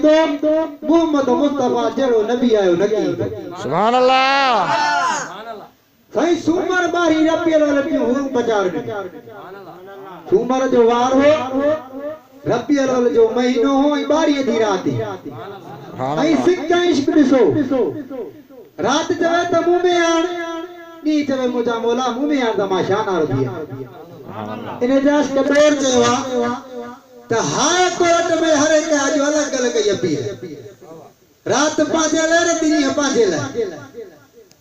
ईदो मोहम्मद मुस्तफा जड़ो नबी आयो नकी सुभान अल्लाह सही सूमर बारी रबियल वाले पियो हुरूम बचार सूमर जो वार हो रबियल वाले जो महीनो हो ई बारी दी रात आई सिक्का इश्क दिसो रात जवे त मुंह में आण नी जवे मुजा मौला मुंह में आण तमाशा ना रबिया इने जास कटोर चवा त हाय कोर्ट में हर एक आज अलग अलग यपी रात पाजे ले रे दिन पाजे ले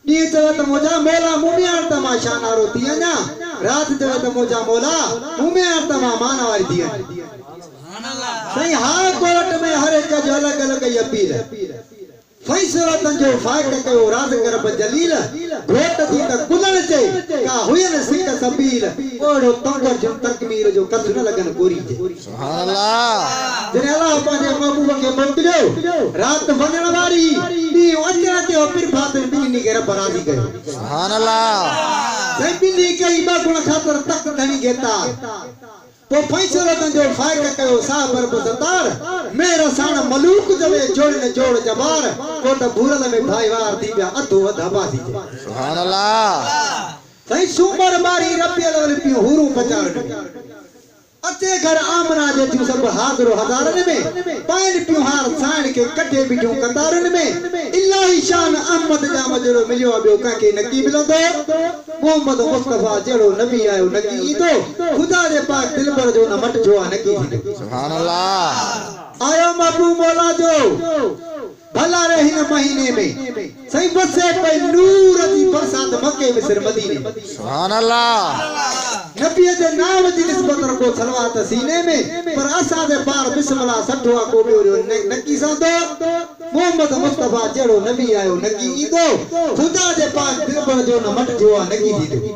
नी जवे त मुजा मौला मुंह में आण तमाशा ना रोती है ना रात जवे त मुजा मौला मुंह में आण तमा माना वाली दिया सही हाय कोर्ट में हर एक आज अलग अलग यपी फैसला तंजो फाक कयो राज करब जलील घोट थी त कुलण चे का हुयन सिक सबील ओड़ो तंगर जो तकमीर जो कस न लगन गोरी जे सुभान अल्लाह जने अल्लाह पाने महबूब के मोकलियो रात वणन वारी नी अचरा ते फिर बात बिनी के रब राजी कयो सुभान अल्लाह सही बिनी कई बा गुण खातर तक धनी गेता तो फैसला तंजो फाक कयो साबर बसतार मेरा साण मलूक जवे जोड़ने जोड़ जबार को त भूरल में भाईवार दिव्या अधो अधबा दी सुभान अल्लाह सही सुमर बारी रबियल वाले पियो हुरू बचार अते घर आमना जे तू सब हाजरो हजारन में पाइन पियो हार साण के कटे बिठो कतारन में इलाही शान अहमद जा मजरो मिलियो बियो का के नकी मिलंदो मोहम्मद मुस्तफा जड़ो नबी आयो नकी ईदो खुदा दे पाक दिल पर जो न मट जो नकी सुभान अल्लाह आयो महबूब मौला जो भला रहे न महीने में सही बसे पे नूर दी बरसात मक्के में सिर मदीने सुभान अल्लाह नबी जे नाम जी निस्बत रखो सलवात सीने में पर असा दे पार बिस्मिल्लाह सठवा को बियो नकी सा दो मोहम्मद मुस्तफा जड़ो नबी आयो नकी ईदो खुदा दे पाक दिल पर जो न मट जो नकी दी